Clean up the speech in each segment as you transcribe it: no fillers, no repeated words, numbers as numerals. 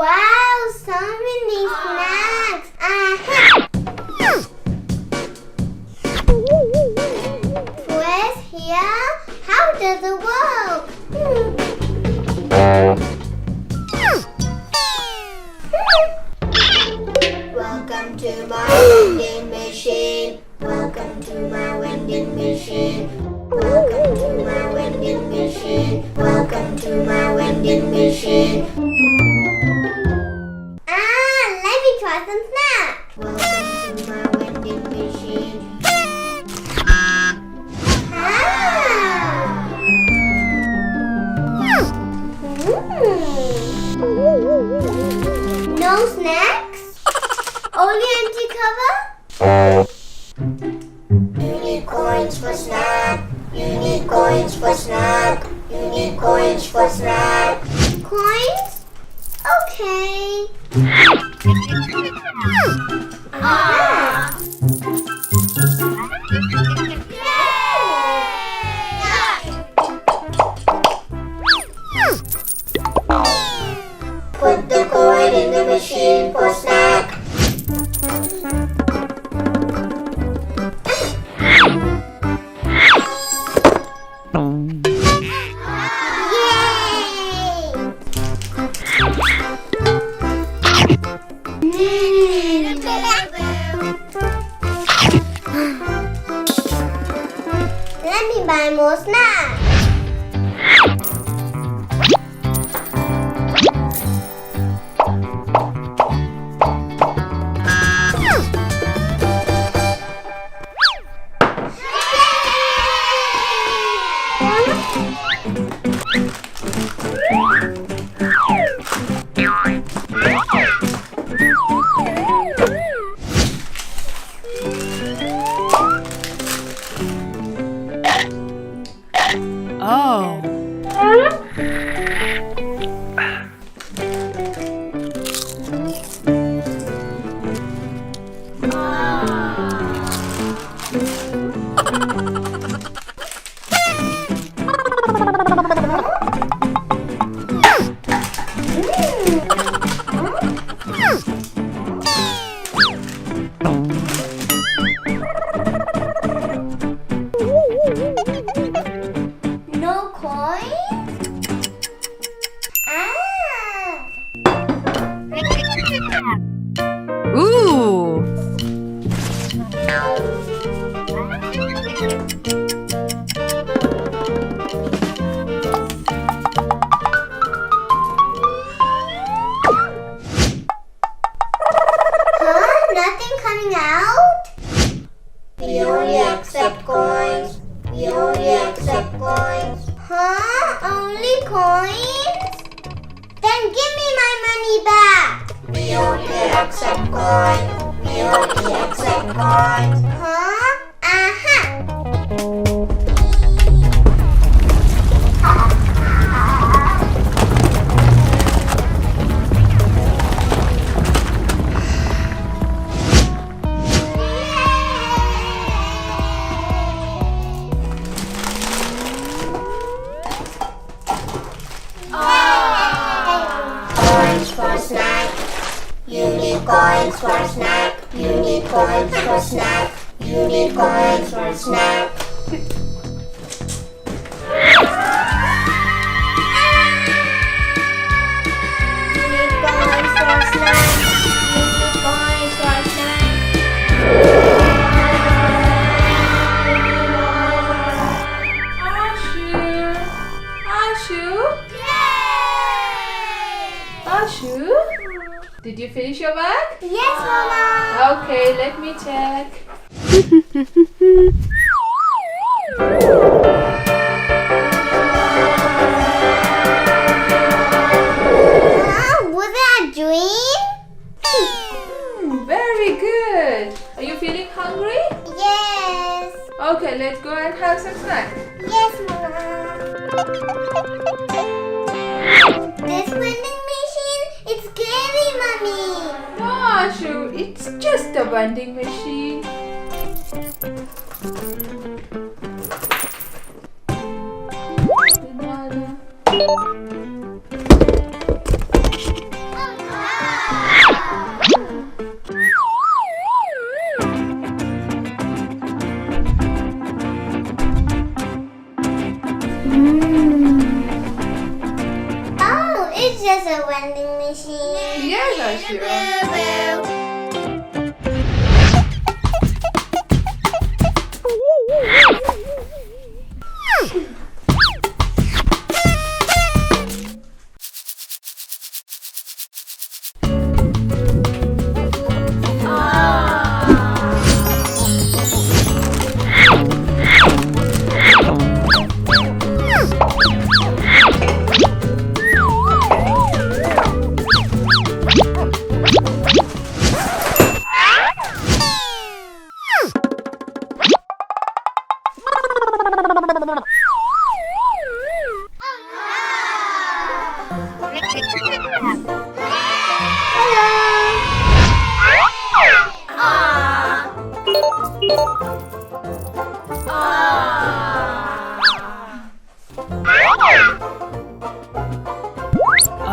Wow, so many snacks. Aha! Where's here? How does it work? Welcome to my vending machine. Welcome to my vending machine. Welcome to my vending machine. Welcome to my vending machine. Let me try some snacks. Welcome to my vending machine. No snacks? Only empty cover? You need coins for snack. You need coins for snack. You need coins for snack. Coins? Okay. Put the coin in the machine for snack. Let me buy more snacks. No coins? Ooh! Nothing coming out? We only accept coins. We only accept coins. Only coins? Then give me my money back. We only accept coins. We only accept coins. Coins for snack. You need coins for snack. You need coins for snack. You need coins for snack. You need coins for snack. You need coins for snack. Ashu? Ashu? Did you finish your work? Yes, Mama. Okay, let me check. Was that a dream? Very good. Are you feeling hungry? Yes. Okay, let's go and have some snack. Yes, Mama. This vending machine, it's scary, Mommy. No, Ashu, it's just a vending machine. Banana. machine. Yes, Ashu.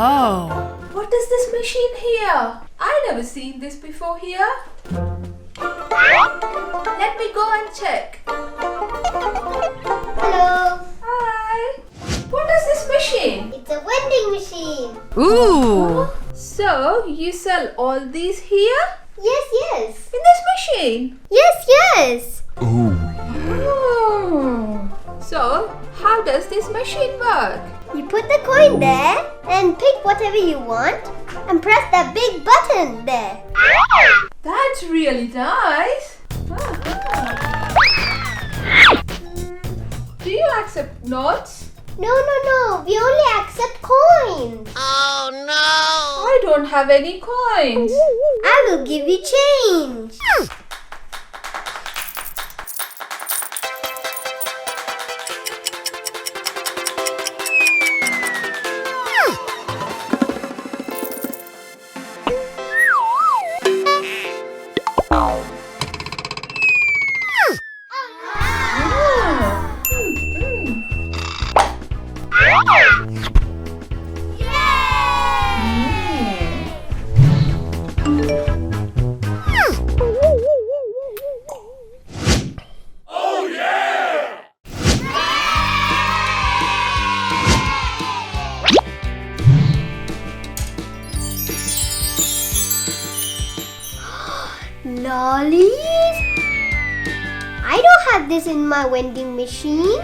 Oh. What is this machine here? I never seen this before here. Let me go and check. Hello. Hi. What is this machine? It's a vending machine. Ooh. So, you sell all these here? Yes, yes. In this machine? Yes, yes. Oh. So, how does this machine work? You put the coin there and pick whatever you want and press that big button there. That's really nice. Do you accept notes? No, we only accept coins. I don't have any coins. I will give you change. Lollies? I don't have this in my vending machine.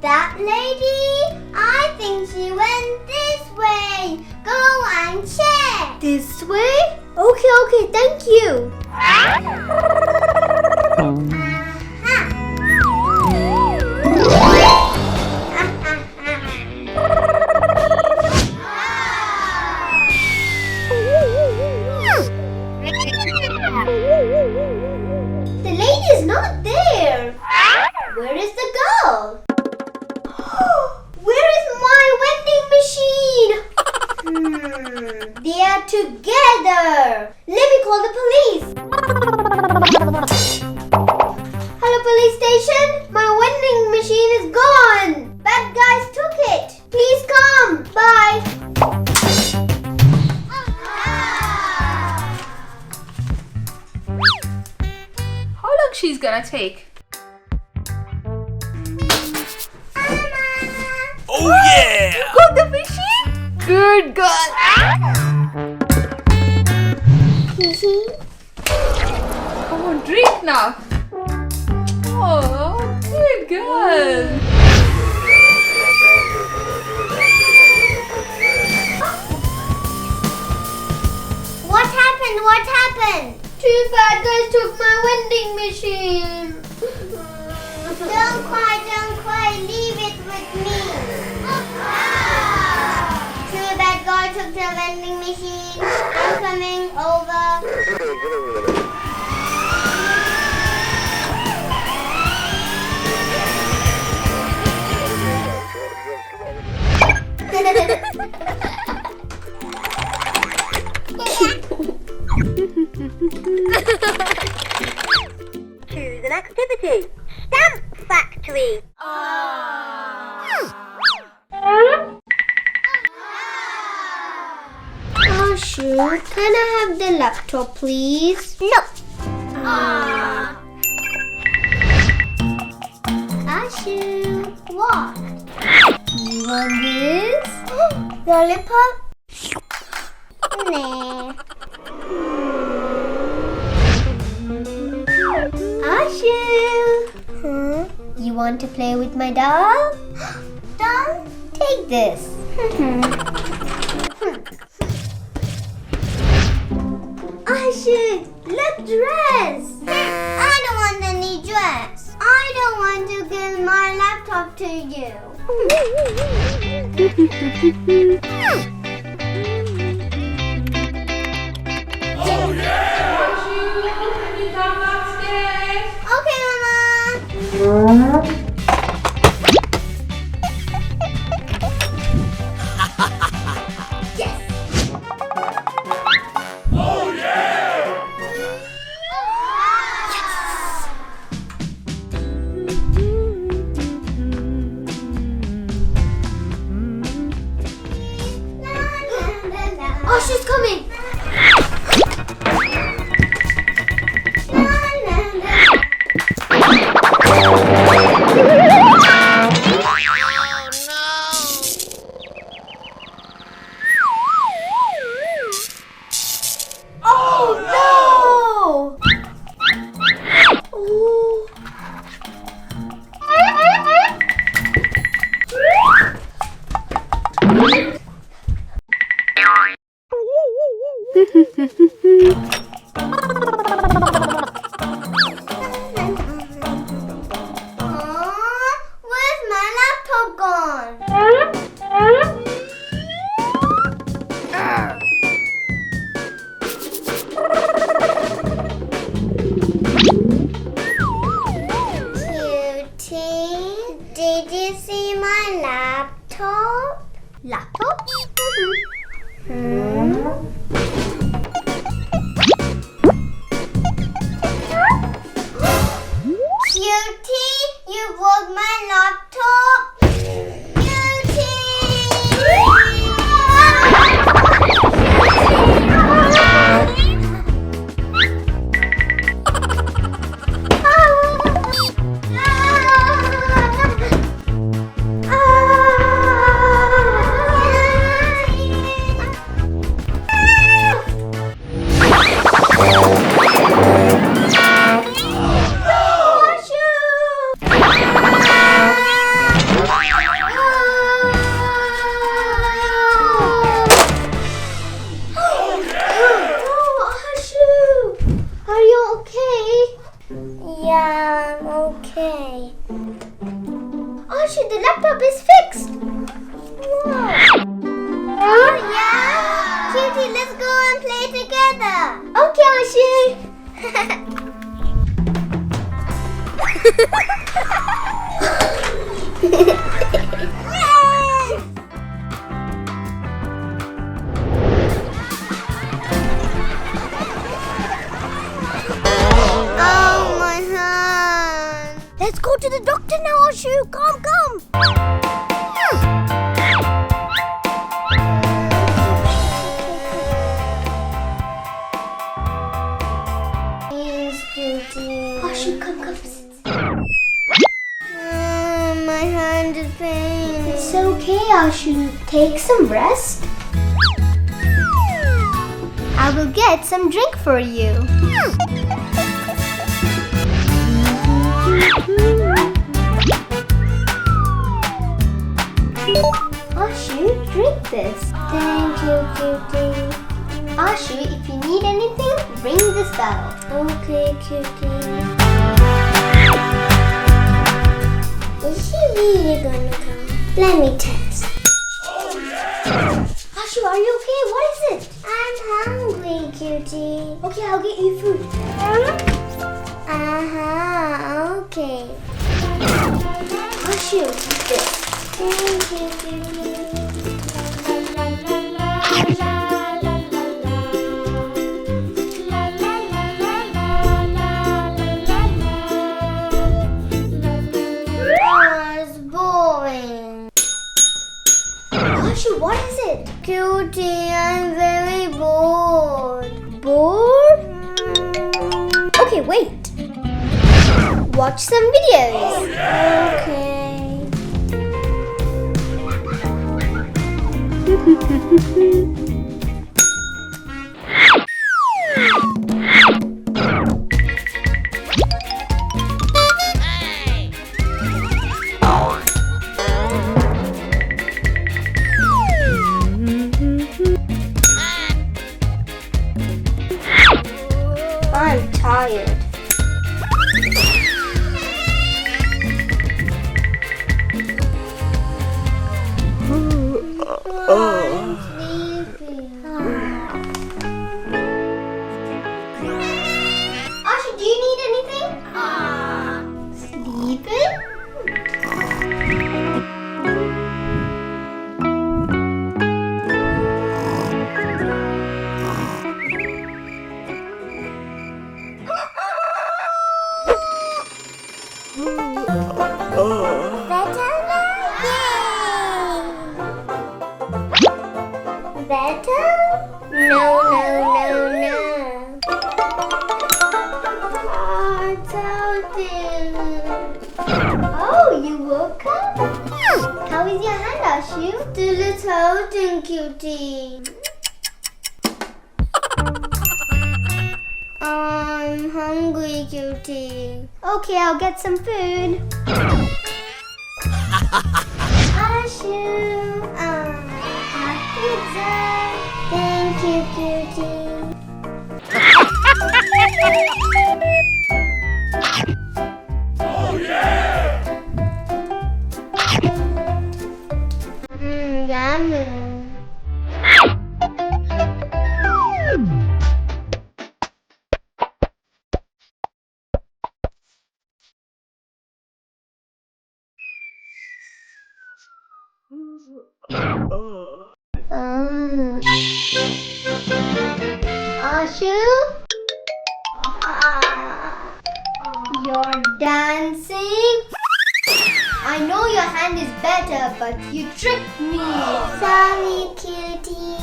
That lady? I think she went this way. Go and check. This way? Okay, thank you. The lady is not there. Where is the girl? Where is my vending machine? They are together. Let me call the police. Hello, police station. My vending machine is gone. Bad guys took it. Please come. Bye. How long she's gonna take? Oh yeah! Got the machine? Good girl. Oh, drink now. Oh, good girl. What happened? What happened? Two bad guys took my vending machine. Don't cry. Leave it with me. Two bad guys took the vending machine. I'm coming over. Choose an activity. Stamp factory. Ashu, can I have the laptop, please? No. Ashu, what? You want this? Lollipop? Nah. Ashu! You want to play with my doll? Doll, take this. Ashu, look, dress. I don't want any dress. I don't want to give my laptop to you. Oh yeah! Ashu, can you come upstairs? Okay, Mama. Yes. Oh yeah! Oh, she's coming. Where's my laptop gone? Cutie, did you see my laptop? Laptop? Cutie, you broke my laptop. Ashu, the laptop is fixed. Wow. Oh yeah. Cutie, let's go and play together. Okay, Ashu. Oh, my hand. Let's go to the doctor now, Ashu. Come. Please, Cutie. Ashu, come. My hand is pain. It's okay, Ashu. Take some rest. I will get some drink for you. Ashu, drink this. Thank you, Cutie. Ashu, if you need anything, ring this bell. Okay, Cutie. Is she really gonna come? Let me test. Oh yeah! Ashu, are you okay? What is it? I'm hungry, Cutie. Okay, I'll get you food. Okay. Ashu, eat this. Thank you, Cutie. It's boring. Ashu, what is it? Cutie, I'm very bored. Bored? Okay, wait. Watch some videos. Oh yeah! Okay. I'm tired. I'm sleepy. Ashu, do you need anything? Sleeping? Better? Yay! Better? No. It's hurting. Oh, you woke up? How is your hand, Ashu? Still it's hurting, Cutie. I'm hungry, Cutie. Okay, I'll get some food. Ashu, pizza. Thank you, Cutie. Oh yeah! Yummy. Ashu? You're dancing? I know your hand is better, but you tricked me. Sorry, Cutie.